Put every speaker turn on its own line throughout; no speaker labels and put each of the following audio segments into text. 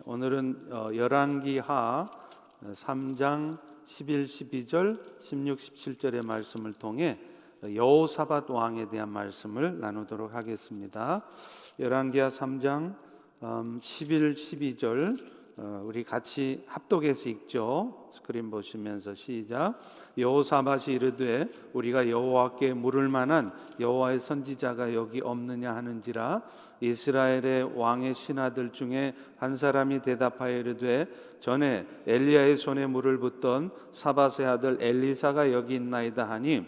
오늘은 열왕기하 3장 11, 12절, 16, 17절의 말씀을 통해 여호사밧 왕에 대한 말씀을 나누도록 하겠습니다. 열왕기하 3장 11, 12절 우리 같이 합독해서 읽죠. 스크린 보시면서 시작. 여호사밧이 이르되 우리가 여호와께 물을 만한 여호와의 선지자가 여기 없느냐 하는지라. 이스라엘의 왕의 신하들 중에 한 사람이 대답하여 이르되 전에 엘리야의 손에 물을 붓던 사밧의 아들 엘리사가 여기 있나이다 하니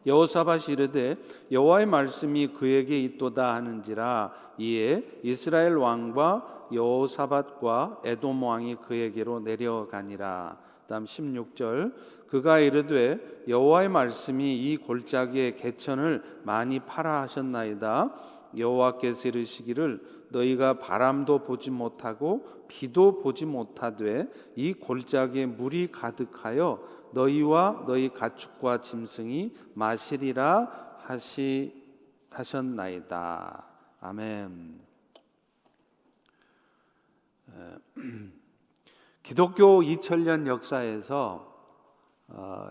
여호사밧이 이르되 여호와의 말씀이 그에게 있도다 하는지라. 이에 이스라엘 왕과 여호사밧과 에돔 왕이 그에게로 내려가니라. 다음 16절 그가 이르되 여호와의 말씀이 이 골짜기에 개천을 많이 파라 하셨나이다. 여호와께서 이르시기를 너희가 바람도 보지 못하고 비도 보지 못하되 이 골짜기에 물이 가득하여 너희와 너희 가축과 짐승이 마시리라 하셨나이다. 아멘. 기독교 2000년 역사에서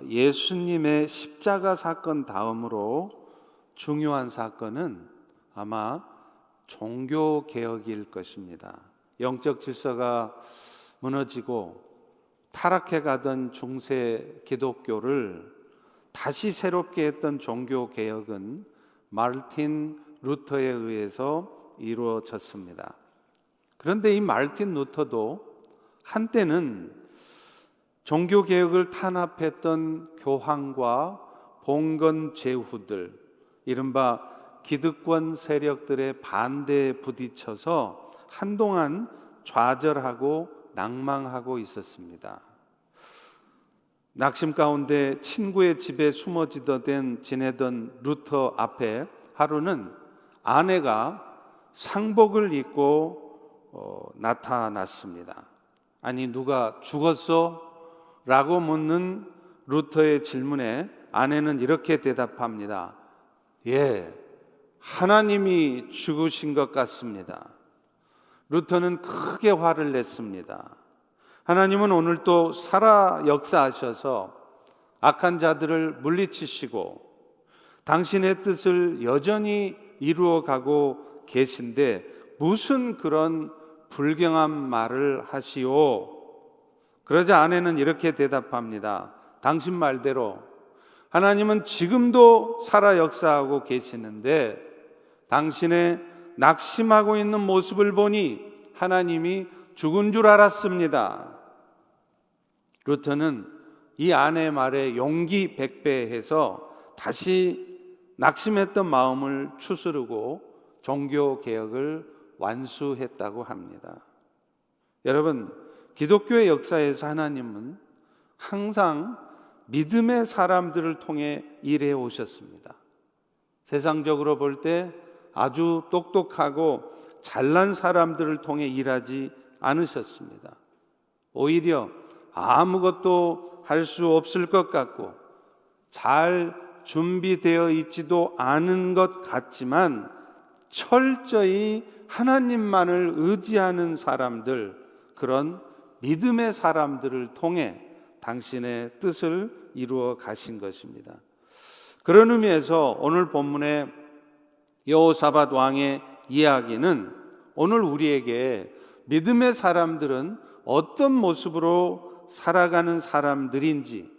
예수님의 십자가 사건 다음으로 중요한 사건은 아마 종교 개혁일 것입니다. 영적 질서가 무너지고 타락해 가던 중세 기독교를 다시 새롭게 했던 종교 개혁은 마르틴 루터에 의해서 이루어졌습니다. 그런데 이 마르틴 루터도 한때는 종교 개혁을 탄압했던 교황과 봉건 제후들, 이른바 기득권 세력들의 반대에 부딪혀서 한동안 좌절하고 낭망하고 있었습니다. 낙심 가운데 친구의 집에 숨어 지내던 루터 앞에 하루는 아내가 상복을 입고 나타났습니다. 아니 누가 죽었어? 라고 묻는 루터의 질문에 아내는 이렇게 대답합니다. 예, 하나님이 죽으신 것 같습니다. 루터는 크게 화를 냈습니다. 하나님은 오늘 또 살아 역사하셔서 악한 자들을 물리치시고 당신의 뜻을 여전히 이루어가고 계신데 무슨 그런 불경한 말을 하시오? 그러자 아내는 이렇게 대답합니다. 당신 말대로 하나님은 지금도 살아 역사하고 계시는데 당신의 낙심하고 있는 모습을 보니 하나님이 죽은 줄 알았습니다. 루터는 이 아내의 말에 용기 백배해서 다시 낙심했던 마음을 추스르고 종교 개혁을 완수했다고 합니다. 여러분, 기독교의 역사에서 하나님은 항상 믿음의 사람들을 통해 일해 오셨습니다. 세상적으로 볼 때 아주 똑똑하고 잘난 사람들을 통해 일하지 않으셨습니다. 오히려 아무것도 할 수 없을 것 같고 잘 준비되어 있지도 않은 것 같지만 철저히 하나님만을 의지하는 사람들, 그런 믿음의 사람들을 통해 당신의 뜻을 이루어 가신 것입니다. 그런 의미에서 오늘 본문의 여호사밧 왕의 이야기는 오늘 우리에게 믿음의 사람들은 어떤 모습으로 살아가는 사람들인지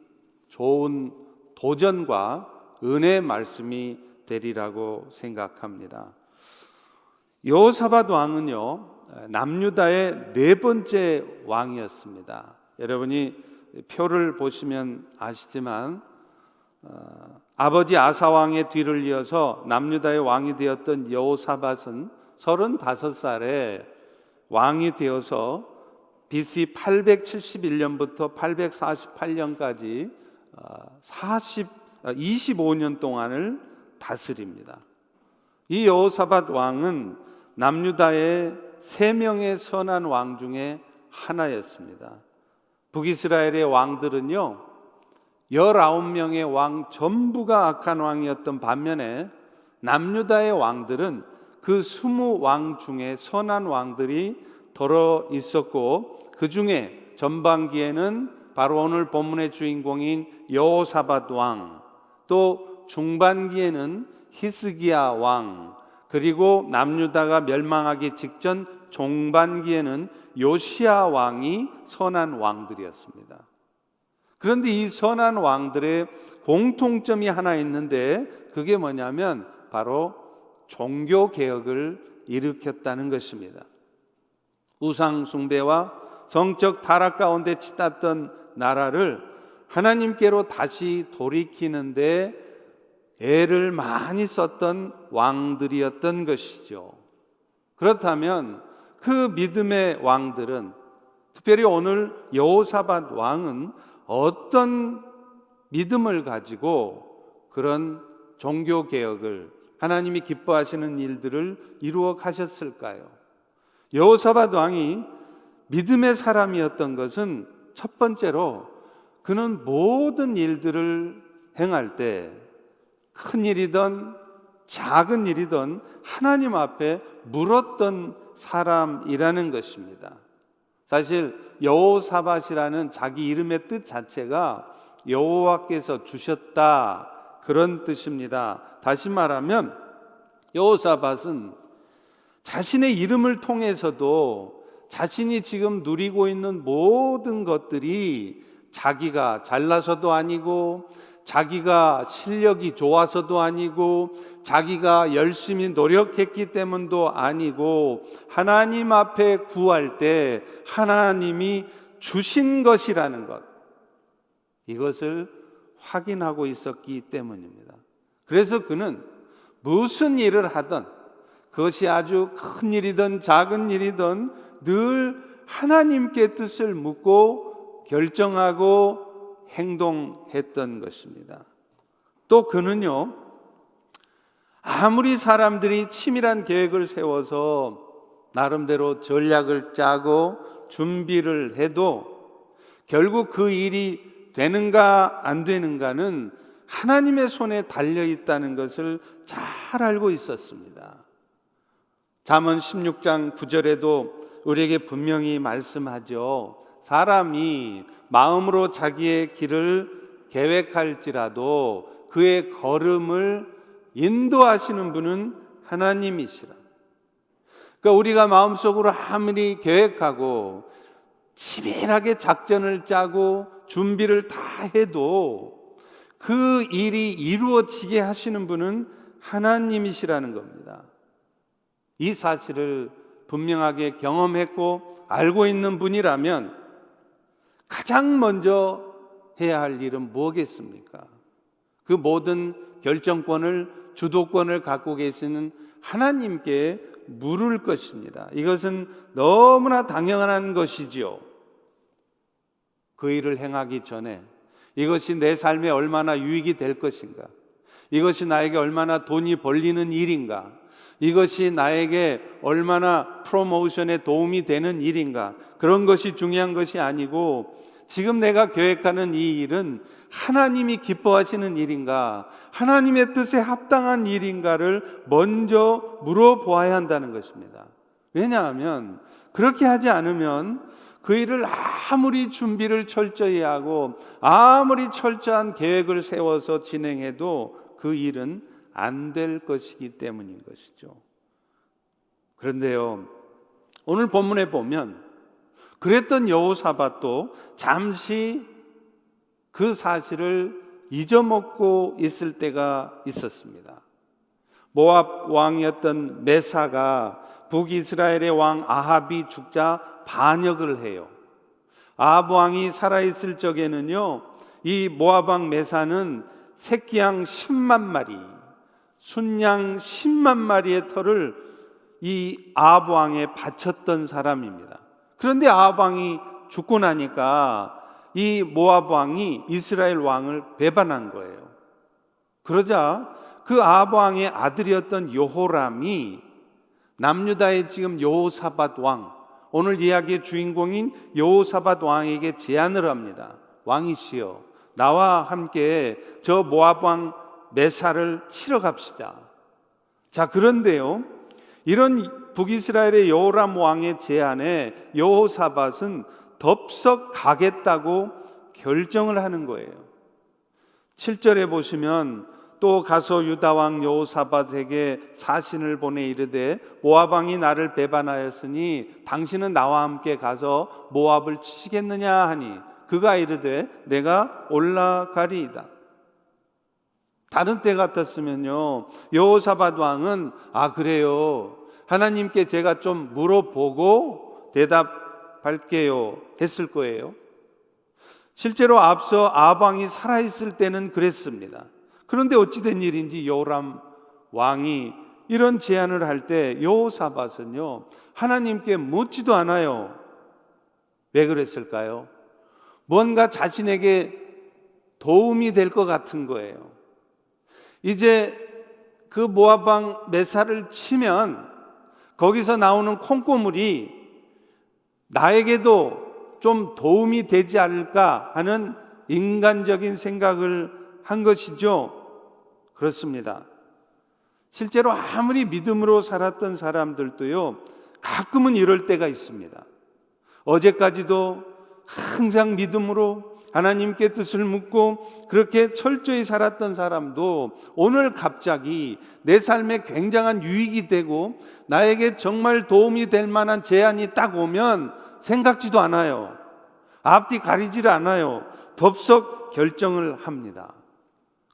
좋은 도전과 은혜의 말씀이 되리라고 생각합니다. 여호사밧 왕은요, 남유다의 네 번째 왕이었습니다. 여러분이 표를 보시면 아시지만 아버지 아사 왕의 뒤를 이어서 남유다의 왕이 되었던 여호사밧은 35살에 왕이 되어서 BC 871년부터 848년까지 25년 동안을 다스립니다. 이 여호사밧 왕은 남유다의 3명의 선한 왕 중에 하나였습니다. 북이스라엘의 왕들은요 19명의 왕 전부가 악한 왕이었던 반면에 남유다의 왕들은 그 20왕 중에 선한 왕들이 들어 있었고, 그 중에 전반기에는 바로 오늘 본문의 주인공인 여호사밧 왕, 또 중반기에는 히스기야 왕, 그리고 남유다가 멸망하기 직전 종반기에는 요시야 왕이 선한 왕들이었습니다. 그런데 이 선한 왕들의 공통점이 하나 있는데, 그게 뭐냐면 바로 종교 개혁을 일으켰다는 것입니다. 우상 숭배와 성적 타락 가운데 치닫던 나라를 하나님께로 다시 돌이키는데 애를 많이 썼던 왕들이었던 것이죠. 그렇다면 그 믿음의 왕들은, 특별히 오늘 여호사밧 왕은 어떤 믿음을 가지고 그런 종교 개혁을, 하나님이 기뻐하시는 일들을 이루어 가셨을까요? 여호사밧 왕이 믿음의 사람이었던 것은 첫 번째로 그는 모든 일들을 행할 때 큰 일이든 작은 일이든 하나님 앞에 물었던 사람이라는 것입니다. 사실 여호사밧이라는 자기 이름의 뜻 자체가 여호와께서 주셨다, 그런 뜻입니다. 다시 말하면 여호사밧은 자신의 이름을 통해서도 자신이 지금 누리고 있는 모든 것들이 자기가 잘나서도 아니고, 자기가 실력이 좋아서도 아니고, 자기가 열심히 노력했기 때문도 아니고, 하나님 앞에 구할 때 하나님이 주신 것이라는 것, 이것을 확인하고 있었기 때문입니다. 그래서 그는 무슨 일을 하든, 그것이 아주 큰 일이든 작은 일이든 늘 하나님께 뜻을 묻고 결정하고 행동했던 것입니다. 또 그는요, 아무리 사람들이 치밀한 계획을 세워서 나름대로 전략을 짜고 준비를 해도 결국 그 일이 되는가 안 되는가는 하나님의 손에 달려 있다는 것을 잘 알고 있었습니다. 잠언 16장 9절에도 우리에게 분명히 말씀하죠. 사람이 마음으로 자기의 길을 계획할지라도 그의 걸음을 인도하시는 분은 하나님이시라. 그러니까 우리가 마음속으로 아무리 계획하고 치밀하게 작전을 짜고 준비를 다 해도 그 일이 이루어지게 하시는 분은 하나님이시라는 겁니다. 이 사실을 분명하게 경험했고 알고 있는 분이라면 가장 먼저 해야 할 일은 뭐겠습니까? 그 모든 결정권을, 주도권을 갖고 계시는 하나님께 물을 것입니다. 이것은 너무나 당연한 것이지요. 그 일을 행하기 전에 이것이 내 삶에 얼마나 유익이 될 것인가, 이것이 나에게 얼마나 돈이 벌리는 일인가, 이것이 나에게 얼마나 프로모션에 도움이 되는 일인가, 그런 것이 중요한 것이 아니고, 지금 내가 계획하는 이 일은 하나님이 기뻐하시는 일인가, 하나님의 뜻에 합당한 일인가를 먼저 물어보아야 한다는 것입니다. 왜냐하면 그렇게 하지 않으면 그 일을 아무리 준비를 철저히 하고 아무리 철저한 계획을 세워서 진행해도 그 일은 안 될 것이기 때문인 것이죠. 그런데요, 오늘 본문에 보면 그랬던 여호사밧도 잠시 그 사실을 잊어먹고 있을 때가 있었습니다. 모압 왕이었던 메사가 북이스라엘의 왕 아합이 죽자 반역을 해요. 아합 왕이 살아있을 적에는요, 이 모압 왕 메사는 새끼양 10만 마리, 순양 10만 마리의 털을 이 아합 왕에 바쳤던 사람입니다. 그런데 아합 왕이 죽고 나니까 이 모압 왕이 이스라엘 왕을 배반한 거예요. 그러자 그 아합 왕의 아들이었던 여호람이 남유다의 지금 여호사밧 왕, 오늘 이야기의 주인공인 여호사밧 왕에게 제안을 합니다. 왕이시여, 나와 함께 저 모압 왕 메사를 치러 갑시다. 자, 그런데요, 이런 북이스라엘의 여호람 왕의 제안에 여호사밧은 덥석 가겠다고 결정을 하는 거예요. 7절에 보시면 또 가서 유다 왕 여호사밧에게 사신을 보내 이르되 모압 왕이 나를 배반하였으니 당신은 나와 함께 가서 모압을 치겠느냐 하니 그가 이르되 내가 올라가리이다. 다른 때 같았으면요, 여호사밧 왕은 그래요, 하나님께 제가 좀 물어보고 대답할게요 했을 거예요. 실제로 앞서 아합 왕이 살아있을 때는 그랬습니다. 그런데 어찌된 일인지 여호람 왕이 이런 제안을 할 때 여호사밧은요, 하나님께 묻지도 않아요. 왜 그랬을까요? 뭔가 자신에게 도움이 될 것 같은 거예요. 이제 그 모압 왕 메사를 치면 거기서 나오는 콩고물이 나에게도 좀 도움이 되지 않을까 하는 인간적인 생각을 한 것이죠. 그렇습니다. 실제로 아무리 믿음으로 살았던 사람들도요, 가끔은 이럴 때가 있습니다. 어제까지도 항상 믿음으로 하나님께 뜻을 묻고 그렇게 철저히 살았던 사람도 오늘 갑자기 내 삶에 굉장한 유익이 되고 나에게 정말 도움이 될 만한 제안이 딱 오면 생각지도 않아요. 앞뒤 가리지를 않아요. 덥석 결정을 합니다.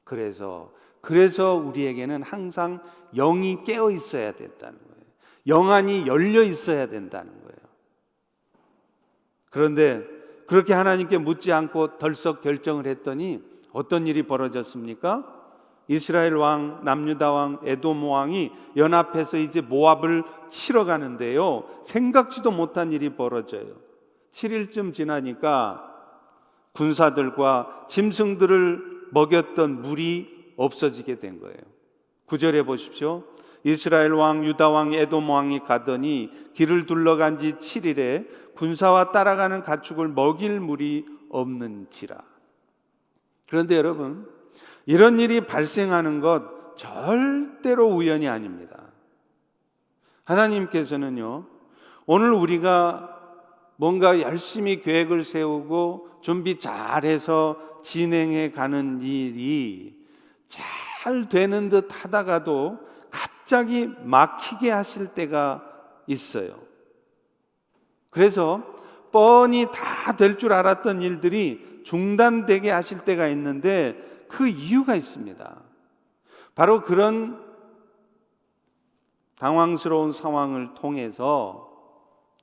그래서 우리에게는 항상 영이 깨어 있어야 된다는 거예요. 영안이 열려 있어야 된다는 거예요. 그런데 그렇게 하나님께 묻지 않고 덜썩 결정을 했더니 어떤 일이 벌어졌습니까? 이스라엘 왕, 남유다 왕, 에돔 왕이 연합해서 이제 모압을 치러 가는데요, 생각지도 못한 일이 벌어져요. 7일쯤 지나니까 군사들과 짐승들을 먹였던 물이 없어지게 된 거예요. 9절에 보십시오. 이스라엘 왕, 유다 왕, 에돔 왕이 가더니 길을 둘러간 지 7일에 군사와 따라가는 가축을 먹일 물이 없는지라. 그런데 여러분, 이런 일이 발생하는 것 절대로 우연이 아닙니다. 하나님께서는요, 오늘 우리가 뭔가 열심히 계획을 세우고 준비 잘해서 진행해 가는 일이 잘 되는 듯 하다가도 갑자기 막히게 하실 때가 있어요. 그래서 뻔히 다 될 줄 알았던 일들이 중단되게 하실 때가 있는데 그 이유가 있습니다. 바로 그런 당황스러운 상황을 통해서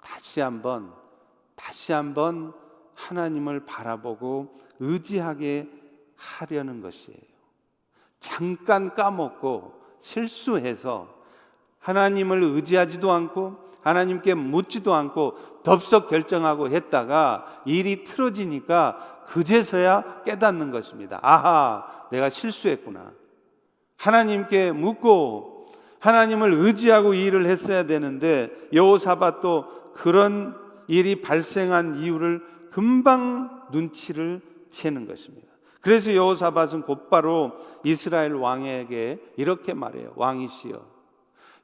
다시 한번 하나님을 바라보고 의지하게 하려는 것이에요. 잠깐 까먹고 실수해서 하나님을 의지하지도 않고 하나님께 묻지도 않고 덥석 결정하고 했다가 일이 틀어지니까 그제서야 깨닫는 것입니다. 아하, 내가 실수했구나. 하나님께 묻고 하나님을 의지하고 일을 했어야 되는데 여호사밧도 그런 일이 발생한 이유를 금방 눈치를 채는 것입니다. 그래서 여호사밧은 곧바로 이스라엘 왕에게 이렇게 말해요. 왕이시여,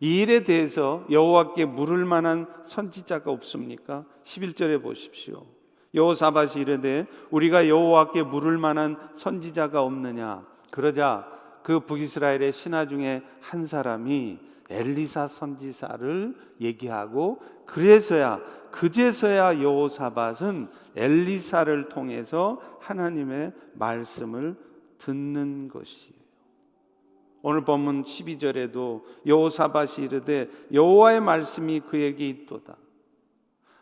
이 일에 대해서 여호와께 물을 만한 선지자가 없습니까? 11절에 보십시오. 여호사밧이 이르되 우리가 여호와께 물을 만한 선지자가 없느냐. 그러자 그 북이스라엘의 신하 중에 한 사람이 엘리사 선지자를 얘기하고 그제서야 여호사밧은 엘리사를 통해서 하나님의 말씀을 듣는 것이에요. 오늘 본문 12절에도 여호사밧이 이르되 여호와의 말씀이 그에게 있도다.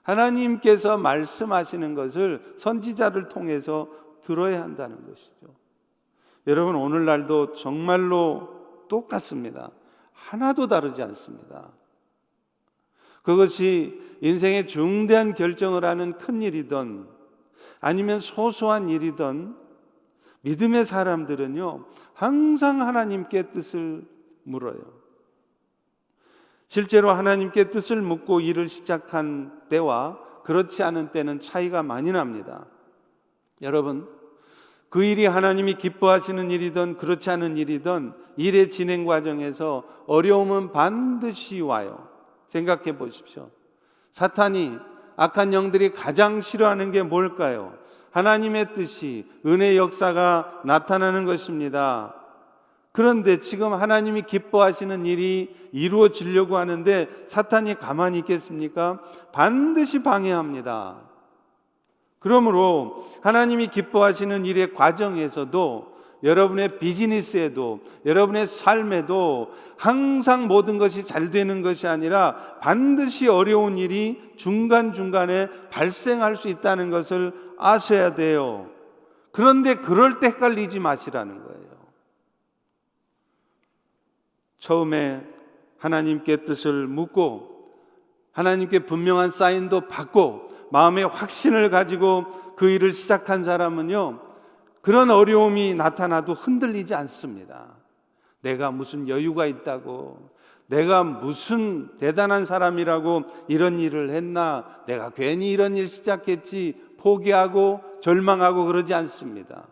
하나님께서 말씀하시는 것을 선지자를 통해서 들어야 한다는 것이죠. 여러분, 오늘날도 정말로 똑같습니다. 하나도 다르지 않습니다. 그것이 인생의 중대한 결정을 하는 큰 일이든 아니면 소소한 일이든 믿음의 사람들은요, 항상 하나님께 뜻을 물어요. 실제로 하나님께 뜻을 묻고 일을 시작한 때와 그렇지 않은 때는 차이가 많이 납니다. 여러분, 그 일이 하나님이 기뻐하시는 일이든 그렇지 않은 일이든 일의 진행 과정에서 어려움은 반드시 와요. 생각해 보십시오. 사탄이, 악한 영들이 가장 싫어하는 게 뭘까요? 하나님의 뜻이, 은혜의 역사가 나타나는 것입니다. 그런데 지금 하나님이 기뻐하시는 일이 이루어지려고 하는데 사탄이 가만히 있겠습니까? 반드시 방해합니다. 그러므로 하나님이 기뻐하시는 일의 과정에서도, 여러분의 비즈니스에도, 여러분의 삶에도 항상 모든 것이 잘 되는 것이 아니라 반드시 어려운 일이 중간중간에 발생할 수 있다는 것을 아셔야 돼요. 그런데 그럴 때 헷갈리지 마시라는 거예요. 처음에 하나님께 뜻을 묻고 하나님께 분명한 사인도 받고 마음의 확신을 가지고 그 일을 시작한 사람은요, 그런 어려움이 나타나도 흔들리지 않습니다. 내가 무슨 여유가 있다고, 내가 무슨 대단한 사람이라고 이런 일을 했나, 내가 괜히 이런 일 시작했지 포기하고 절망하고 그러지 않습니다.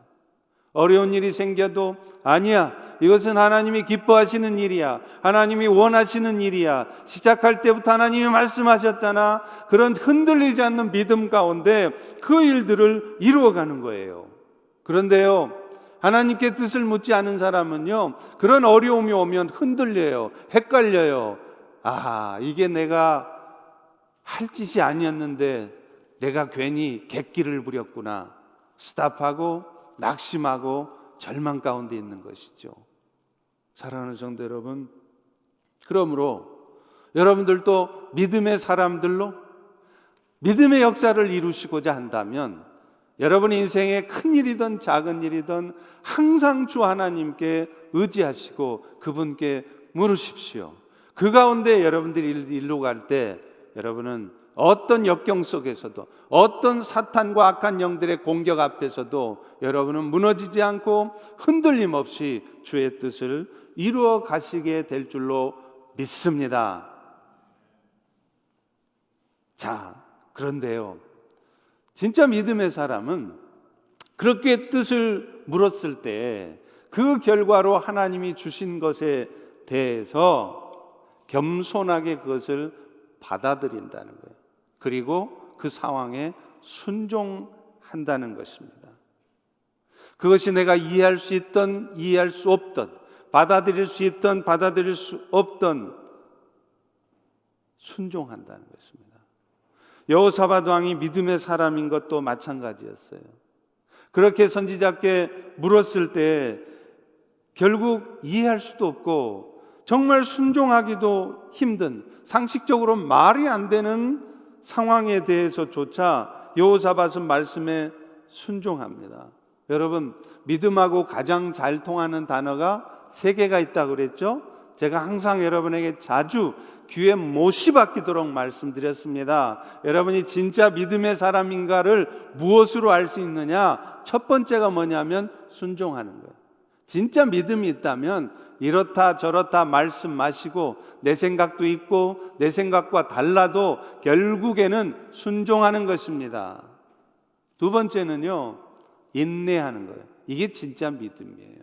어려운 일이 생겨도 아니야, 이것은 하나님이 기뻐하시는 일이야, 하나님이 원하시는 일이야, 시작할 때부터 하나님이 말씀하셨잖아, 그런 흔들리지 않는 믿음 가운데 그 일들을 이루어가는 거예요. 그런데요, 하나님께 뜻을 묻지 않은 사람은요, 그런 어려움이 오면 흔들려요, 헷갈려요. 아, 이게 내가 할 짓이 아니었는데 내가 괜히 객기를 부렸구나, 스탑하고 낙심하고 절망 가운데 있는 것이죠. 사랑하는 성도 여러분, 그러므로 여러분들도 믿음의 사람들로 믿음의 역사를 이루시고자 한다면 여러분 인생의 큰 일이든 작은 일이든 항상 주 하나님께 의지하시고 그분께 물으십시오. 그 가운데 여러분들이 일로 갈 때 여러분은 어떤 역경 속에서도, 어떤 사탄과 악한 영들의 공격 앞에서도 여러분은 무너지지 않고 흔들림 없이 주의 뜻을 이루어 가시게 될 줄로 믿습니다. 자, 그런데요, 진짜 믿음의 사람은 그렇게 뜻을 물었을 때 그 결과로 하나님이 주신 것에 대해서 겸손하게 그것을 받아들인다는 거예요. 그리고 그 상황에 순종한다는 것입니다. 그것이 내가 이해할 수 있던 이해할 수 없던, 받아들일 수 있던 받아들일 수 없던 순종한다는 것입니다. 여호사밧 왕이 믿음의 사람인 것도 마찬가지였어요. 그렇게 선지자께 물었을 때 결국 이해할 수도 없고 정말 순종하기도 힘든, 상식적으로 말이 안 되는 상황에 대해서조차 여호사밧은 말씀에 순종합니다. 여러분, 믿음하고 가장 잘 통하는 단어가 3개가 있다고 그랬죠? 제가 항상 여러분에게 자주 귀에 못이 박히도록 말씀드렸습니다. 여러분이 진짜 믿음의 사람인가를 무엇으로 알 수 있느냐? 첫 번째가 뭐냐면 순종하는 거예요. 진짜 믿음이 있다면 이렇다 저렇다 말씀 마시고 내 생각도 있고 내 생각과 달라도 결국에는 순종하는 것입니다. 두 번째는요, 인내하는 거예요. 이게 진짜 믿음이에요.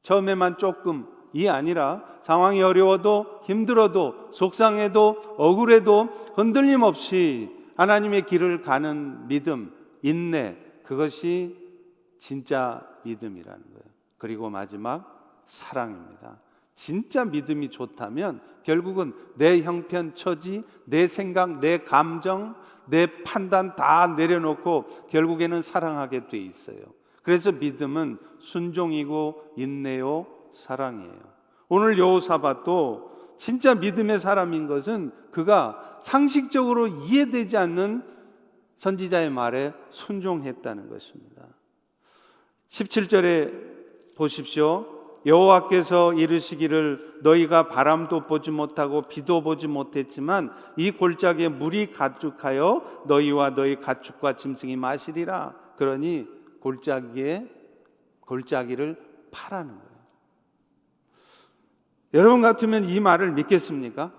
처음에만 조금이 아니라 상황이 어려워도 힘들어도 속상해도 억울해도 흔들림 없이 하나님의 길을 가는 믿음, 인내, 그것이 진짜 믿음이라는 거예요. 그리고 마지막 사랑입니다. 진짜 믿음이 좋다면 결국은 내 형편, 처지, 내 생각, 내 감정, 내 판단 다 내려놓고 결국에는 사랑하게 돼 있어요. 그래서 믿음은 순종이고 인내요 사랑이에요. 오늘 여호사밧도 진짜 믿음의 사람인 것은 그가 상식적으로 이해되지 않는 선지자의 말에 순종했다는 것입니다. 17절에 보십시오. 여호와께서 이르시기를 너희가 바람도 보지 못하고 비도 보지 못했지만 이 골짜기에 물이 가득하여 너희와 너희 가축과 짐승이 마시리라. 그러니 골짜기를 파라는 거예요. 여러분 같으면 이 말을 믿겠습니까?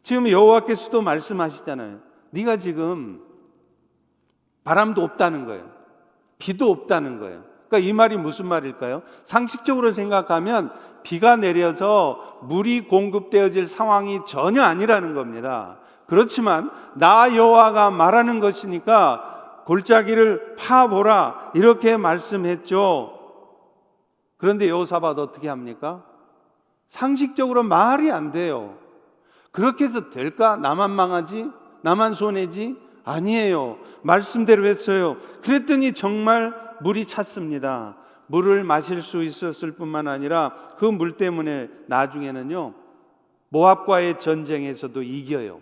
지금 여호와께서도 말씀하시잖아요. 네가 지금 바람도 없다는 거예요. 비도 없다는 거예요. 그러니까 이 말이 무슨 말일까요? 상식적으로 생각하면 비가 내려서 물이 공급되어질 상황이 전혀 아니라는 겁니다. 그렇지만 나 여호와가 말하는 것이니까 골짜기를 파보라 이렇게 말씀했죠. 그런데 여호사밧 어떻게 합니까? 상식적으로 말이 안 돼요. 그렇게 해서 될까? 나만 망하지? 나만 손해지? 아니에요. 말씀대로 했어요. 그랬더니 정말 물이 찼습니다. 물을 마실 수 있었을 뿐만 아니라 그 물 때문에 나중에는요 모압과의 전쟁에서도 이겨요.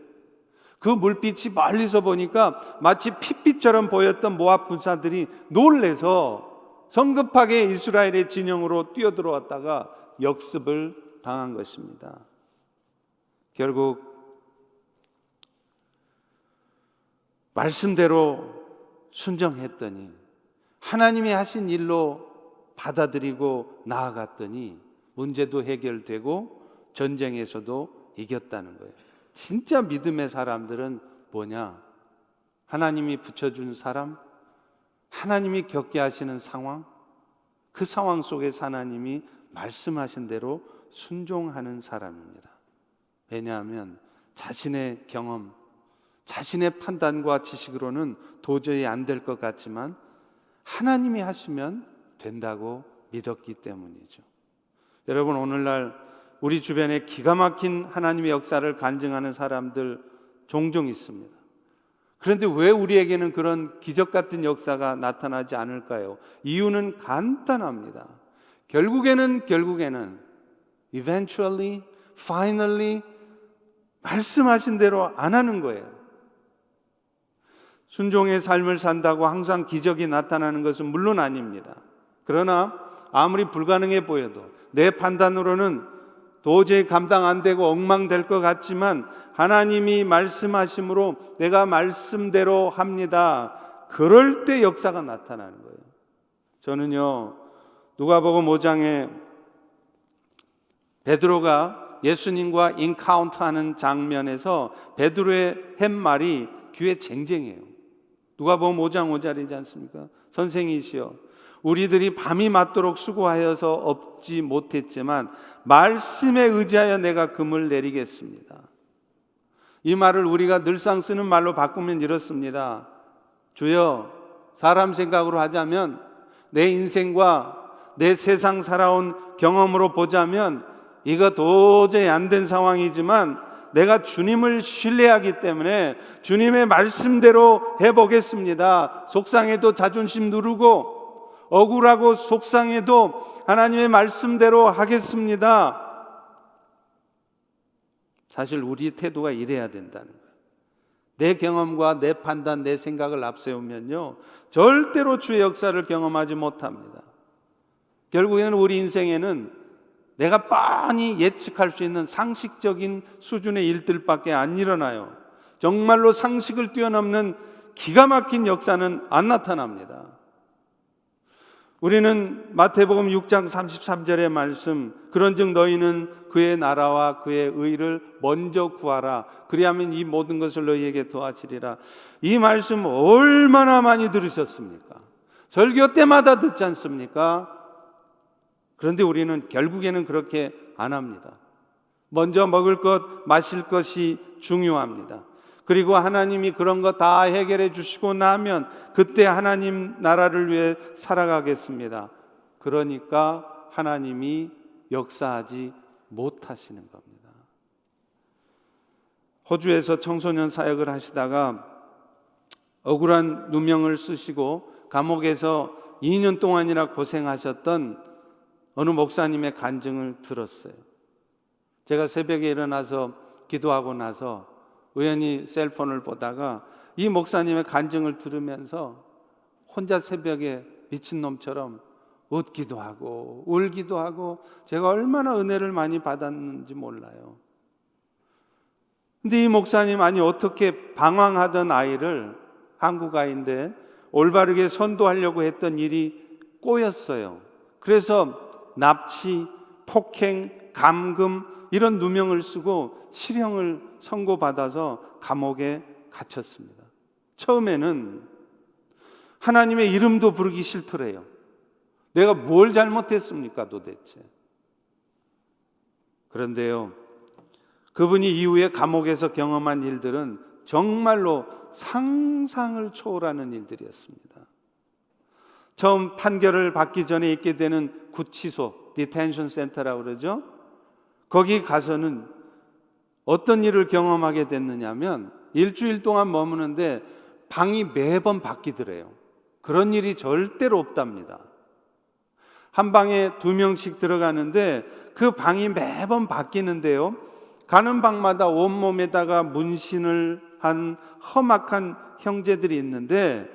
그 물빛이 멀리서 보니까 마치 핏빛처럼 보였던 모압 군사들이 놀래서 성급하게 이스라엘의 진영으로 뛰어들어왔다가 역습을 당한 것입니다. 결국 말씀대로 순종했더니 하나님이 하신 일로 받아들이고 나아갔더니 문제도 해결되고 전쟁에서도 이겼다는 거예요. 진짜 믿음의 사람들은 뭐냐? 하나님이 붙여준 사람, 하나님이 겪게 하시는 상황, 그 상황 속에서 하나님이 말씀하신 대로 순종하는 사람입니다. 왜냐하면 자신의 경험, 자신의 판단과 지식으로는 도저히 안 될 것 같지만 하나님이 하시면 된다고 믿었기 때문이죠. 여러분, 오늘날 우리 주변에 기가 막힌 하나님의 역사를 간증하는 사람들 종종 있습니다. 그런데 왜 우리에게는 그런 기적 같은 역사가 나타나지 않을까요? 이유는 간단합니다. 결국에는 eventually, finally 말씀하신 대로 안 하는 거예요. 순종의 삶을 산다고 항상 기적이 나타나는 것은 물론 아닙니다. 그러나 아무리 불가능해 보여도 내 판단으로는 도저히 감당 안 되고 엉망될 것 같지만 하나님이 말씀하심으로 내가 말씀대로 합니다. 그럴 때 역사가 나타나는 거예요. 저는요 누가복음 5장에 베드로가 예수님과 인카운트하는 장면에서 베드로의 팻말이 귀에 쟁쟁해요. 누가복음 5장 5절이지 않습니까? 선생이시여 우리들이 밤이 맞도록 수고하여서 얻지 못했지만 말씀에 의지하여 내가 금을 내리겠습니다. 이 말을 우리가 늘상 쓰는 말로 바꾸면 이렇습니다. 주여, 사람 생각으로 하자면 내 인생과 내 세상 살아온 경험으로 보자면 이거 도저히 안 된 상황이지만 내가 주님을 신뢰하기 때문에 주님의 말씀대로 해보겠습니다. 속상해도 자존심 누르고 억울하고 속상해도 하나님의 말씀대로 하겠습니다. 사실 우리 태도가 이래야 된다는 거예요. 내 경험과 내 판단, 내 생각을 앞세우면요 절대로 주의 역사를 경험하지 못합니다. 결국에는 우리 인생에는 내가 뻔히 예측할 수 있는 상식적인 수준의 일들밖에 안 일어나요. 정말로 상식을 뛰어넘는 기가 막힌 역사는 안 나타납니다. 우리는 마태복음 6장 33절의 말씀, 그런즉 너희는 그의 나라와 그의 의를 먼저 구하라. 그리하면 이 모든 것을 너희에게 더하시리라. 이 말씀 얼마나 많이 들으셨습니까? 설교 때마다 듣지 않습니까? 그런데 우리는 결국에는 그렇게 안 합니다. 먼저 먹을 것, 마실 것이 중요합니다. 그리고 하나님이 그런 거 다 해결해 주시고 나면 그때 하나님 나라를 위해 살아가겠습니다. 그러니까 하나님이 역사하지 못하시는 겁니다. 호주에서 청소년 사역을 하시다가 억울한 누명을 쓰시고 감옥에서 2년 동안이나 고생하셨던 어느 목사님의 간증을 들었어요. 제가 새벽에 일어나서 기도하고 나서 우연히 셀폰을 보다가 이 목사님의 간증을 들으면서 혼자 새벽에 미친놈처럼 웃기도 하고 울기도 하고 제가 얼마나 은혜를 많이 받았는지 몰라요. 근데 이 목사님 아니 어떻게 방황하던 아이를, 한국 아이인데 올바르게 선도하려고 했던 일이 꼬였어요. 그래서 납치, 폭행, 감금 이런 누명을 쓰고 실형을 선고받아서 감옥에 갇혔습니다. 처음에는 하나님의 이름도 부르기 싫더래요. 내가 뭘 잘못했습니까 도대체? 그런데요, 그분이 이후에 감옥에서 경험한 일들은 정말로 상상을 초월하는 일들이었습니다. 처음 판결을 받기 전에 있게 되는 구치소, 디텐션 센터라고 그러죠. 거기 가서는 어떤 일을 경험하게 됐느냐면 일주일 동안 머무는데 방이 매번 바뀌더래요. 그런 일이 절대로 없답니다. 한 방에 2명씩 들어가는데 그 방이 매번 바뀌는데요, 가는 방마다 온몸에다가 문신을 한 험악한 형제들이 있는데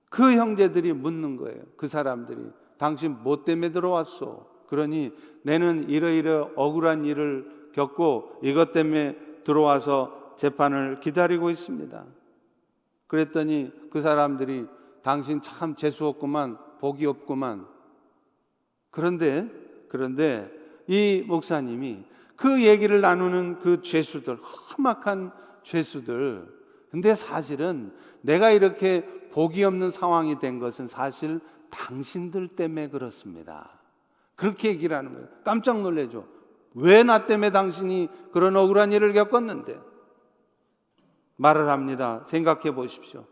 그 형제들이 묻는 거예요. 그 사람들이 당신 뭐 때문에 들어왔어? 그러니 내는 이러이러 억울한 일을 겪고 이것 때문에 들어와서 재판을 기다리고 있습니다. 그랬더니 그 사람들이 당신 참 재수없구만, 복이 없구만. 그런데 이 목사님이 그 얘기를 나누는 그 죄수들, 험악한 죄수들, 근데 사실은 내가 이렇게 복이 없는 상황이 된 것은 사실 당신들 때문에 그렇습니다. 그렇게 얘기를 하는 거예요. 깜짝 놀라죠. 왜 나 때문에 당신이 그런 억울한 일을 겪었는데? 말을 합니다. 생각해 보십시오.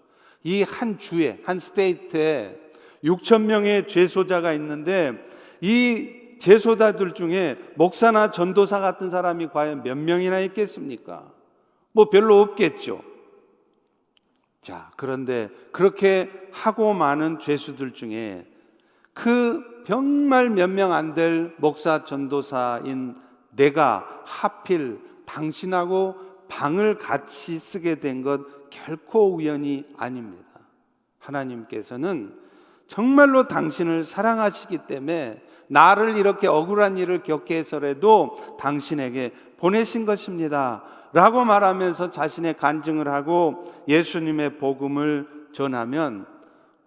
이 한 주에, 한 스테이트에 6천 명의 죄소자가 있는데 이 죄소자들 중에 목사나 전도사 같은 사람이 과연 몇 명이나 있겠습니까? 뭐 별로 없겠죠. 자, 그런데 그렇게 하고 많은 죄수들 중에 그 정말 몇 명 안 될 목사 전도사인 내가 하필 당신하고 방을 같이 쓰게 된 것 결코 우연이 아닙니다. 하나님께서는 정말로 당신을 사랑하시기 때문에 나를 이렇게 억울한 일을 겪게 해서라도 당신에게 보내신 것입니다 라고 말하면서 자신의 간증을 하고 예수님의 복음을 전하면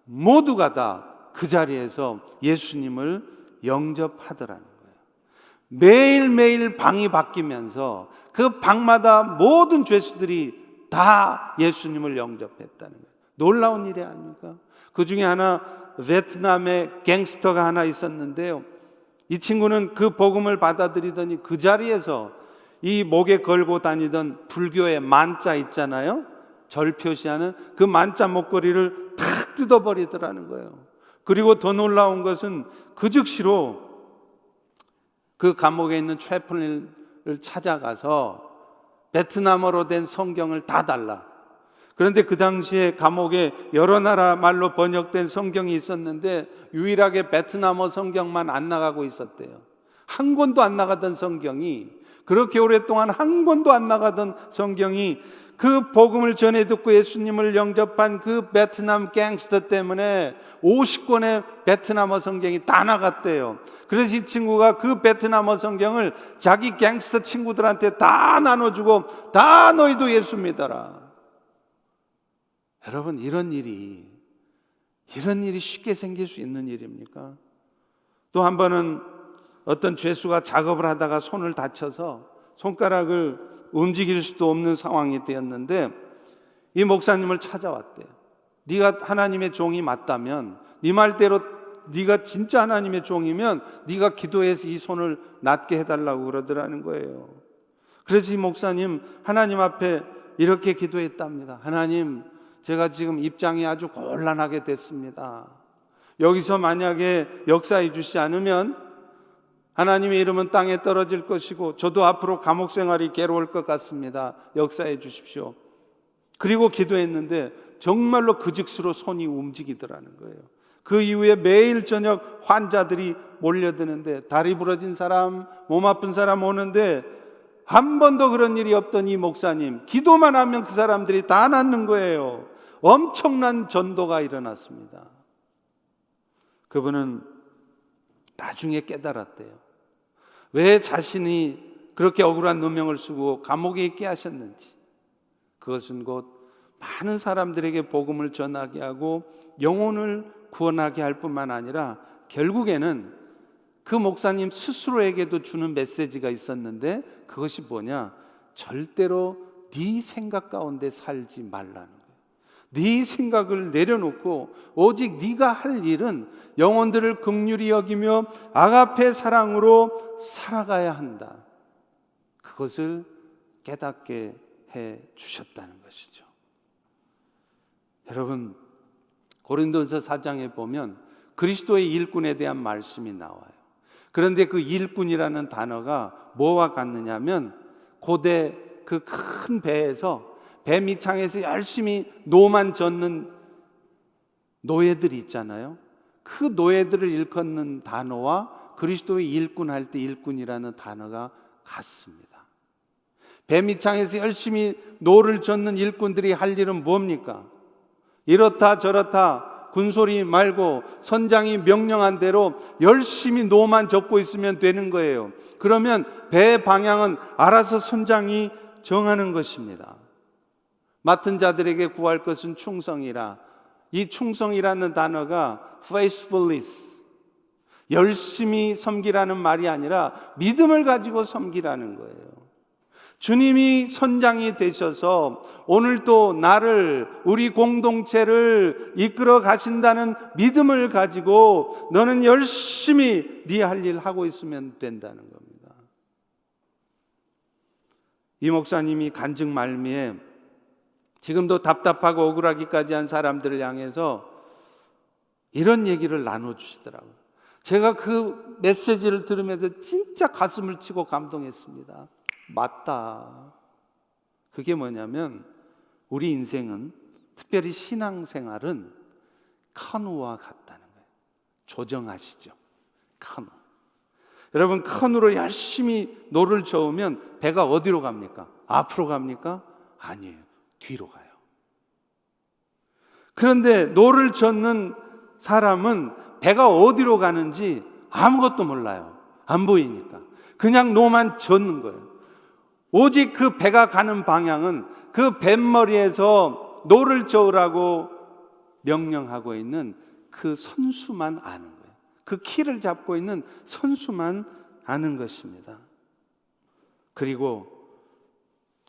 모두가 다 그 자리에서 예수님을 영접하더라는 거예요. 매일매일 방이 바뀌면서 그 방마다 모든 죄수들이 다 예수님을 영접했다는 거예요. 놀라운 일이 아닙니까? 그 중에 하나 베트남의 갱스터가 하나 있었는데요, 이 친구는 그 복음을 받아들이더니 그 자리에서 이 목에 걸고 다니던 불교의 만자 있잖아요, 절 표시하는 그 만자 목걸이를 탁 뜯어버리더라는 거예요. 그리고 더 놀라운 것은 그 즉시로 그 감옥에 있는 채플을 찾아가서 베트남어로 된 성경을 다 달라. 그런데 그 당시에 감옥에 여러 나라 말로 번역된 성경이 있었는데 유일하게 베트남어 성경만 안 나가고 있었대요. 한 권도 안 나가던 성경이, 그렇게 오랫동안 한 권도 안 나가던 성경이 그 복음을 전해 듣고 예수님을 영접한 그 베트남 갱스터 때문에 50권의 베트남어 성경이 다 나갔대요. 그래서 이 친구가 그 베트남어 성경을 자기 갱스터 친구들한테 다 나눠주고 다 너희도 예수 믿어라. 여러분, 이런 일이 쉽게 생길 수 있는 일입니까? 또 한 번은 어떤 죄수가 작업을 하다가 손을 다쳐서 손가락을 움직일 수도 없는 상황이 되었는데 이 목사님을 찾아왔대요. 네가 하나님의 종이 맞다면, 네 말대로 네가 진짜 하나님의 종이면 네가 기도해서 이 손을 낫게 해달라고 그러더라는 거예요. 그래서 이 목사님 하나님 앞에 이렇게 기도했답니다. 하나님, 제가 지금 입장이 아주 곤란하게 됐습니다. 여기서 만약에 역사해 주시지 않으면 하나님의 이름은 땅에 떨어질 것이고 저도 앞으로 감옥 생활이 괴로울 것 같습니다. 역사해 주십시오. 그리고 기도했는데 정말로 그 즉시로 손이 움직이더라는 거예요. 그 이후에 매일 저녁 환자들이 몰려드는데 다리 부러진 사람, 몸 아픈 사람 오는데 한 번도 그런 일이 없던 이 목사님, 기도만 하면 그 사람들이 다 낫는 거예요. 엄청난 전도가 일어났습니다. 그분은 나중에 깨달았대요. 왜 자신이 그렇게 억울한 누명을 쓰고 감옥에 있게 하셨는지. 그것은 곧 많은 사람들에게 복음을 전하게 하고 영혼을 구원하게 할 뿐만 아니라 결국에는 그 목사님 스스로에게도 주는 메시지가 있었는데 그것이 뭐냐? 절대로 네 생각 가운데 살지 말라는 거예요. 네 생각을 내려놓고 오직 네가 할 일은 영혼들을 긍휼히 여기며 아가페 사랑으로 살아가야 한다. 그것을 깨닫게 해 주셨다는 것이죠. 여러분, 고린도서 4장에 보면 그리스도의 일꾼에 대한 말씀이 나와요. 그런데 그 일꾼이라는 단어가 뭐와 같느냐면 고대 그 큰 배에서 배 밑창에서 열심히 노만 젓는 노예들이 있잖아요. 그 노예들을 일컫는 단어와 그리스도의 일꾼 할 때 일꾼이라는 단어가 같습니다. 배 밑창에서 열심히 노를 젓는 일꾼들이 할 일은 뭡니까? 이렇다 저렇다 군소리 말고 선장이 명령한 대로 열심히 노만 젓고 있으면 되는 거예요. 그러면 배의 방향은 알아서 선장이 정하는 것입니다. 맡은 자들에게 구할 것은 충성이라. 이 충성이라는 단어가 faithfulness, 열심히 섬기라는 말이 아니라 믿음을 가지고 섬기라는 거예요. 주님이 선장이 되셔서 오늘도 나를, 우리 공동체를 이끌어 가신다는 믿음을 가지고 너는 열심히 네 할 일 하고 있으면 된다는 겁니다. 이 목사님이 간증 말미에 지금도 답답하고 억울하기까지 한 사람들을 향해서 이런 얘기를 나눠주시더라고요. 제가 그 메시지를 들으면서 진짜 가슴을 치고 감동했습니다. 맞다. 그게 뭐냐면 우리 인생은, 특별히 신앙생활은 카누와 같다는 거예요. 조정하시죠. 카누. 여러분, 카누로 열심히 노를 저으면 배가 어디로 갑니까? 앞으로 갑니까? 아니에요. 뒤로 가요. 그런데 노를 젓는 사람은 배가 어디로 가는지 아무것도 몰라요. 안 보이니까. 그냥 노만 젓는 거예요. 오직 그 배가 가는 방향은 그 뱃머리에서 노를 저으라고 명령하고 있는 그 선수만 아는 거예요. 그 키를 잡고 있는 선수만 아는 것입니다. 그리고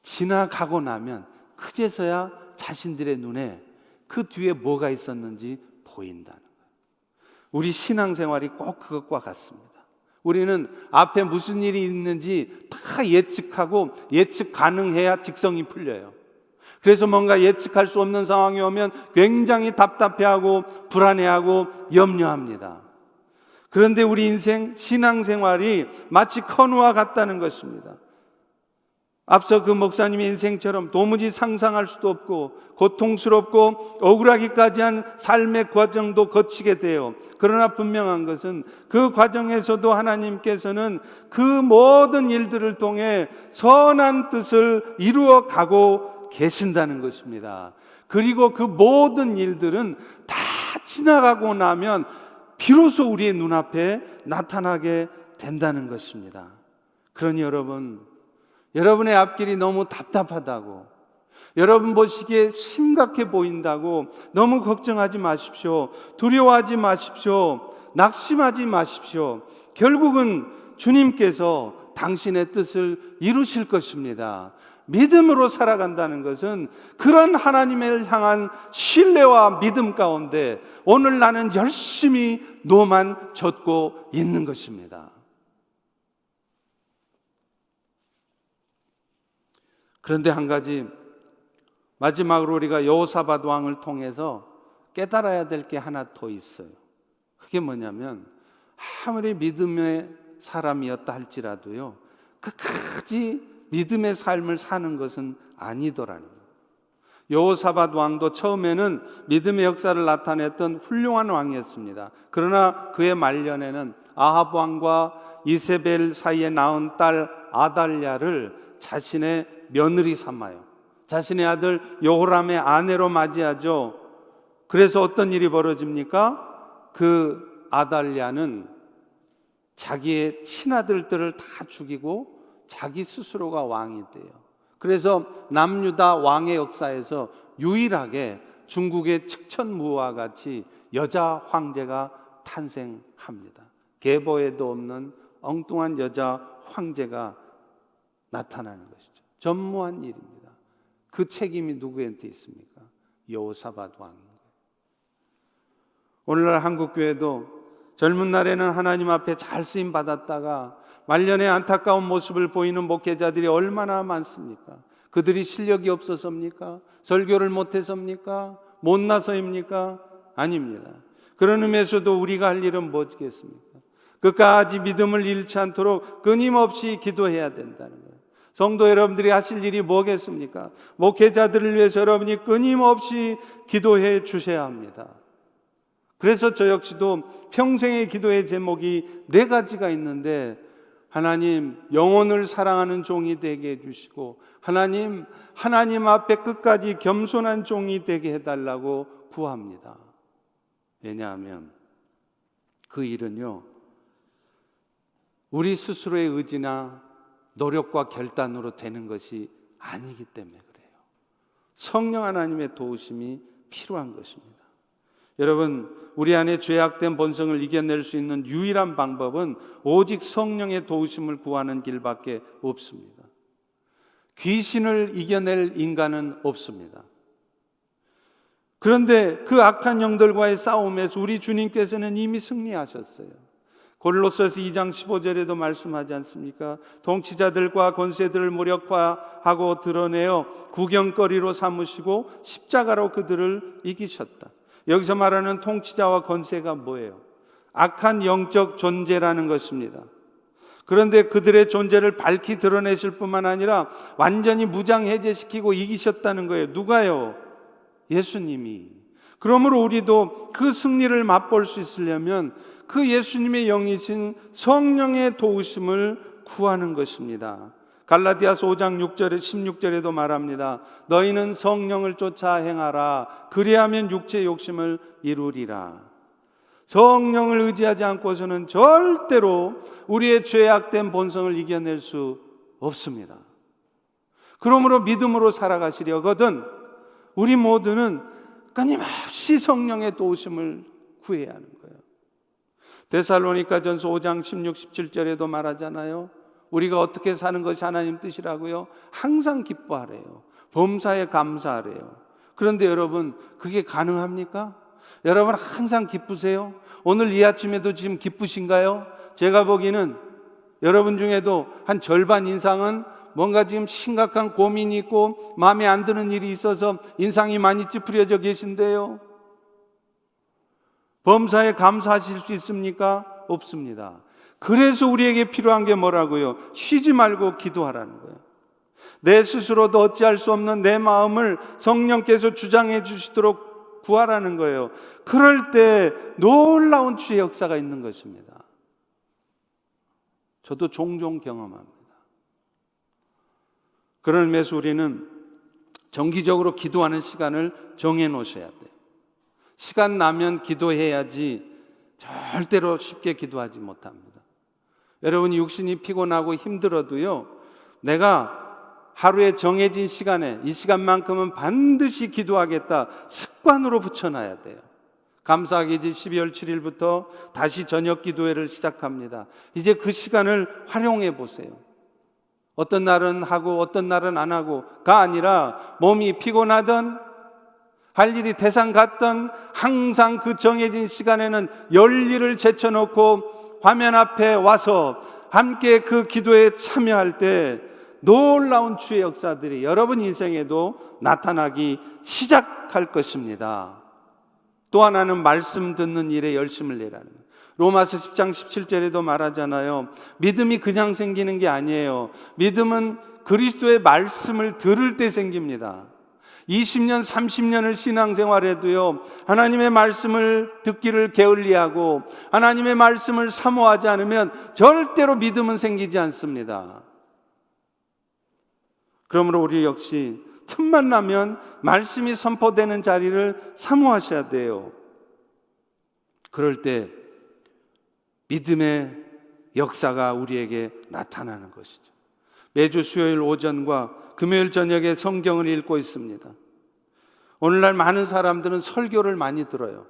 지나가고 나면 그제서야 자신들의 눈에 그 뒤에 뭐가 있었는지 보인다는 거예요. 우리 신앙생활이 꼭 그것과 같습니다. 우리는 앞에 무슨 일이 있는지 다 예측하고 예측 가능해야 직성이 풀려요. 그래서 뭔가 예측할 수 없는 상황이 오면 굉장히 답답해하고 불안해하고 염려합니다. 그런데 우리 인생 신앙생활이 마치 커누와 같다는 것입니다. 앞서 그 목사님의 인생처럼 도무지 상상할 수도 없고 고통스럽고 억울하기까지 한 삶의 과정도 거치게 돼요. 그러나 분명한 것은 그 과정에서도 하나님께서는 그 모든 일들을 통해 선한 뜻을 이루어 가고 계신다는 것입니다. 그리고 그 모든 일들은 다 지나가고 나면 비로소 우리의 눈앞에 나타나게 된다는 것입니다. 그러니 여러분의 앞길이 너무 답답하다고, 여러분 보시기에 심각해 보인다고 너무 걱정하지 마십시오. 두려워하지 마십시오. 낙심하지 마십시오. 결국은 주님께서 당신의 뜻을 이루실 것입니다. 믿음으로 살아간다는 것은 그런 하나님을 향한 신뢰와 믿음 가운데 오늘 나는 열심히 노만 젓고 있는 것입니다. 그런데 한 가지 마지막으로 우리가 여호사밧 왕을 통해서 깨달아야 될 게 하나 더 있어요. 그게 뭐냐면 아무리 믿음의 사람이었다 할지라도요, 끝까지 믿음의 삶을 사는 것은 아니더라는 거예요. 여호사밧 왕도 처음에는 믿음의 역사를 나타냈던 훌륭한 왕이었습니다. 그러나 그의 말년에는 아합 왕과 이세벨 사이에 낳은 딸 아달랴를 자신의 며느리 삼아요. 자신의 아들 여호람의 아내로 맞이하죠. 그래서 어떤 일이 벌어집니까? 그 아달랴는 자기의 친아들들을 다 죽이고 자기 스스로가 왕이 돼요. 그래서 남유다 왕의 역사에서 유일하게 중국의 측천무와 같이 여자 황제가 탄생합니다. 계보에도 없는 엉뚱한 여자 황제가 나타나는 것이죠. 전무한 일입니다. 그 책임이 누구한테 있습니까? 여호사밧 왕인 거예요. 오늘날 한국교회도 젊은 날에는 하나님 앞에 잘 쓰임 받았다가 말년에 안타까운 모습을 보이는 목회자들이 얼마나 많습니까? 그들이 실력이 없어서입니까? 설교를 못해서입니까? 못나서입니까? 아닙니다. 그런 의미에서도 우리가 할 일은 뭐겠습니까? 끝까지 믿음을 잃지 않도록 끊임없이 기도해야 된다는 거예요. 성도 여러분들이 하실 일이 뭐겠습니까? 목회자들을 위해서 여러분이 끊임없이 기도해 주셔야 합니다. 그래서 저 역시도 평생의 기도의 제목이 4가지가 있는데, 하나님 영혼을 사랑하는 종이 되게 해주시고, 하나님 앞에 끝까지 겸손한 종이 되게 해달라고 구합니다. 왜냐하면 그 일은요, 우리 스스로의 의지나 노력과 결단으로 되는 것이 아니기 때문에 그래요. 성령 하나님의 도우심이 필요한 것입니다. 여러분, 우리 안에 죄악된 본성을 이겨낼 수 있는 유일한 방법은 오직 성령의 도우심을 구하는 길밖에 없습니다. 귀신을 이겨낼 인간은 없습니다. 그런데 그 악한 영들과의 싸움에서 우리 주님께서는 이미 승리하셨어요. 골로새서 2장 15절에도 말씀하지 않습니까? 통치자들과 권세들을 무력화하고 드러내어 구경거리로 삼으시고 십자가로 그들을 이기셨다. 여기서 말하는 통치자와 권세가 뭐예요? 악한 영적 존재라는 것입니다. 그런데 그들의 존재를 밝히 드러내실 뿐만 아니라 완전히 무장해제시키고 이기셨다는 거예요. 누가요? 예수님이. 그러므로 우리도 그 승리를 맛볼 수 있으려면 그 예수님의 영이신 성령의 도우심을 구하는 것입니다. 갈라디아서 5장 6절에 16절에도 말합니다. 너희는 성령을 쫓아 행하라. 그리하면 육체의 욕심을 이루리라. 성령을 의지하지 않고서는 절대로 우리의 죄악된 본성을 이겨낼 수 없습니다. 그러므로 믿음으로 살아가시려거든 우리 모두는 끊임없이 성령의 도우심을 구해야 하는 거예요. 데살로니가전서 5장 16, 17절에도 말하잖아요. 우리가 어떻게 사는 것이 하나님 뜻이라고요? 항상 기뻐하래요. 범사에 감사하래요. 그런데 여러분, 그게 가능합니까? 여러분 항상 기쁘세요? 오늘 이 아침에도 지금 기쁘신가요? 제가 보기에는 여러분 중에도 한 절반 이상은 뭔가 지금 심각한 고민이 있고 마음에 안 드는 일이 있어서 인상이 많이 찌푸려져 계신데요. 범사에 감사하실 수 있습니까? 없습니다. 그래서 우리에게 필요한 게 뭐라고요? 쉬지 말고 기도하라는 거예요. 내 스스로도 어찌할 수 없는 내 마음을 성령께서 주장해 주시도록 구하라는 거예요. 그럴 때 놀라운 주의 역사가 있는 것입니다. 저도 종종 경험합니다. 그런 의미에서 우리는 정기적으로 기도하는 시간을 정해 놓으셔야 돼요. 시간 나면 기도해야지 절대로 쉽게 기도하지 못합니다. 여러분이 육신이 피곤하고 힘들어도요, 내가 하루에 정해진 시간에 이 시간만큼은 반드시 기도하겠다 습관으로 붙여놔야 돼요. 감사기지 12월 7일부터 다시 저녁 기도회를 시작합니다. 이제 그 시간을 활용해 보세요. 어떤 날은 하고 어떤 날은 안 하고가 아니라 몸이 피곤하던 할 일이 대상 같던 항상 그 정해진 시간에는 열일을 제쳐놓고 화면 앞에 와서 함께 그 기도에 참여할 때 놀라운 주의 역사들이 여러분 인생에도 나타나기 시작할 것입니다. 또 하나는 말씀 듣는 일에 열심을 내라는 거예요. 로마서 10장 17절에도 말하잖아요. 믿음이 그냥 생기는 게 아니에요. 믿음은 그리스도의 말씀을 들을 때 생깁니다. 20년, 30년을 신앙생활해도요, 하나님의 말씀을 듣기를 게을리하고 하나님의 말씀을 사모하지 않으면 절대로 믿음은 생기지 않습니다. 그러므로 우리 역시 틈만 나면 말씀이 선포되는 자리를 사모하셔야 돼요. 그럴 때 믿음의 역사가 우리에게 나타나는 것이죠. 매주 수요일 오전과 금요일 저녁에 성경을 읽고 있습니다. 오늘날 많은 사람들은 설교를 많이 들어요.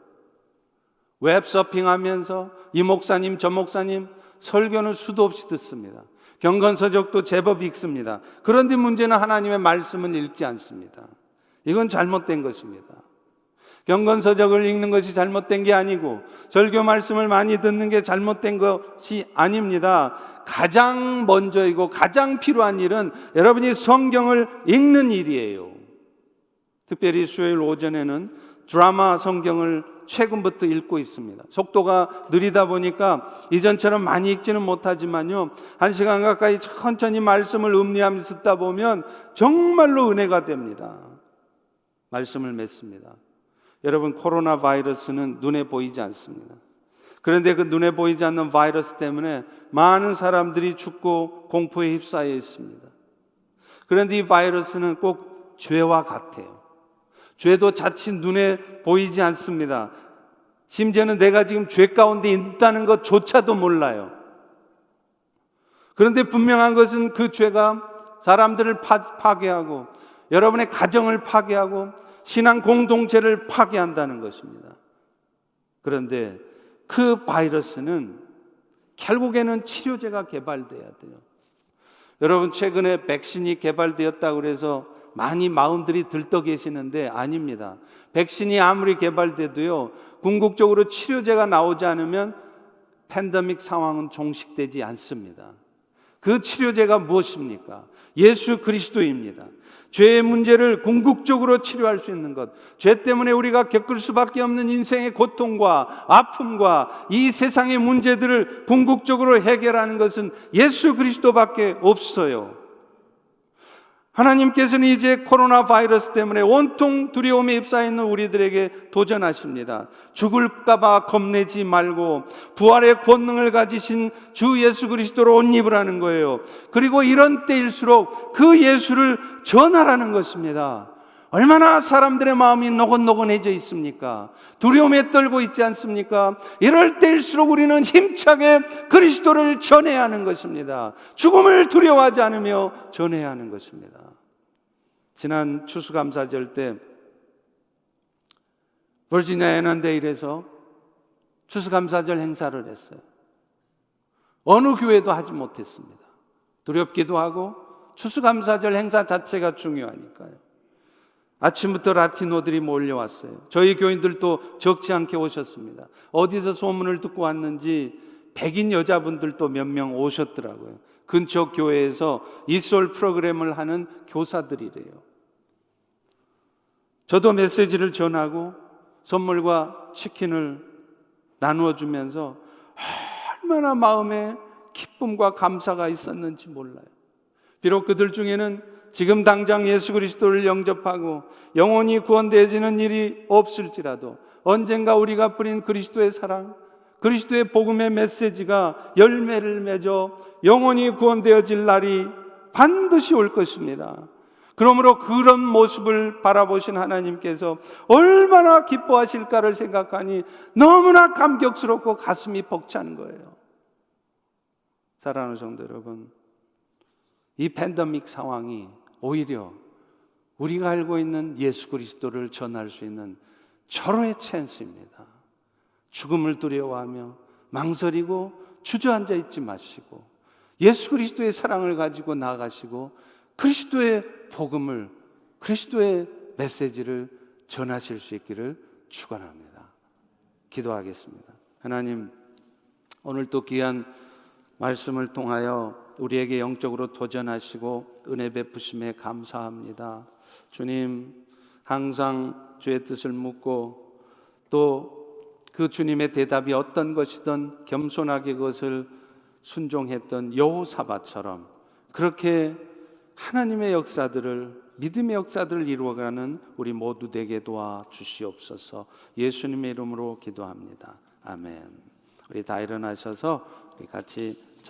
웹서핑하면서 이 목사님 저 목사님 설교는 수도 없이 듣습니다. 경건서적도 제법 읽습니다. 그런데 문제는 하나님의 말씀은 읽지 않습니다. 이건 잘못된 것입니다. 경건서적을 읽는 것이 잘못된 게 아니고 설교 말씀을 많이 듣는 게 잘못된 것이 아닙니다. 가장 먼저이고 가장 필요한 일은 여러분이 성경을 읽는 일이에요. 특별히 수요일 오전에는 드라마 성경을 최근부터 읽고 있습니다. 속도가 느리다 보니까 이전처럼 많이 읽지는 못하지만요, 1시간 가까이 천천히 말씀을 음미하면서 듣다 보면 정말로 은혜가 됩니다. 말씀을 맺습니다. 여러분, 코로나 바이러스는 눈에 보이지 않습니다. 그런데 그 눈에 보이지 않는 바이러스 때문에 많은 사람들이 죽고 공포에 휩싸여 있습니다. 그런데 이 바이러스는 꼭 죄와 같아요. 죄도 자칫 눈에 보이지 않습니다. 심지어는 내가 지금 죄 가운데 있다는 것조차도 몰라요. 그런데 분명한 것은 그 죄가 사람들을 파괴하고 여러분의 가정을 파괴하고 신앙 공동체를 파괴한다는 것입니다. 그런데 그 바이러스는 결국에는 치료제가 개발돼야 돼요. 여러분, 최근에 백신이 개발되었다고 해서 많이 마음들이 들떠 계시는데 아닙니다. 백신이 아무리 개발돼도요, 궁극적으로 치료제가 나오지 않으면 팬데믹 상황은 종식되지 않습니다. 그 치료제가 무엇입니까? 예수 그리스도입니다. 죄의 문제를 궁극적으로 치료할 수 있는 것, 죄 때문에 우리가 겪을 수밖에 없는 인생의 고통과 아픔과 이 세상의 문제들을 궁극적으로 해결하는 것은 예수 그리스도밖에 없어요. 하나님께서는 이제 코로나 바이러스 때문에 온통 두려움에 휩싸여 있는 우리들에게 도전하십니다. 죽을까 봐 겁내지 말고 부활의 권능을 가지신 주 예수 그리스도로 옷 입으라는 거예요. 그리고 이런 때일수록 그 예수를 전하라는 것입니다. 얼마나 사람들의 마음이 노곤노곤해져 있습니까? 두려움에 떨고 있지 않습니까? 이럴 때일수록 우리는 힘차게 그리스도를 전해야 하는 것입니다. 죽음을 두려워하지 않으며 전해야 하는 것입니다. 지난 추수감사절 때 버지니아 애난데일에서 추수감사절 행사를 했어요. 어느 교회도 하지 못했습니다. 두렵기도 하고 추수감사절 행사 자체가 중요하니까요. 아침부터 라티노들이 몰려왔어요. 저희 교인들도 적지 않게 오셨습니다. 어디서 소문을 듣고 왔는지 백인 여자분들도 몇 명 오셨더라고요. 근처 교회에서 이솔 프로그램을 하는 교사들이래요. 저도 메시지를 전하고 선물과 치킨을 나누어 주면서 얼마나 마음에 기쁨과 감사가 있었는지 몰라요. 비록 그들 중에는 지금 당장 예수 그리스도를 영접하고 영원히 구원되어지는 일이 없을지라도 언젠가 우리가 뿌린 그리스도의 사랑, 그리스도의 복음의 메시지가 열매를 맺어 영원히 구원되어질 날이 반드시 올 것입니다. 그러므로 그런 모습을 바라보신 하나님께서 얼마나 기뻐하실까를 생각하니 너무나 감격스럽고 가슴이 벅찬 거예요. 사랑하는 성도 여러분, 이 팬데믹 상황이 오히려 우리가 알고 있는 예수 그리스도를 전할 수 있는 절호의 찬스입니다. 죽음을 두려워하며 망설이고 주저앉아 있지 마시고 예수 그리스도의 사랑을 가지고 나아가시고 그리스도의 복음을, 그리스도의 메시지를 전하실 수 있기를 축원합니다. 기도하겠습니다. 하나님, 오늘 또 귀한 말씀을 통하여 우리에게 영적으로 도전하시고 은혜 베푸심에 감사합니다. 주님, 항상 주의 뜻을 묻고 또 그 주님의 대답이 어떤 것이든 겸손하게 그것을 순종했던 여호사밧처럼 그렇게 하나님의 역사들을, 믿음의 역사들을 이루어가는 우리 모두 되게 도와주시옵소서. 예수님의 이름으로 기도합니다. 아멘. 우리 다 일어나셔서 우리 같이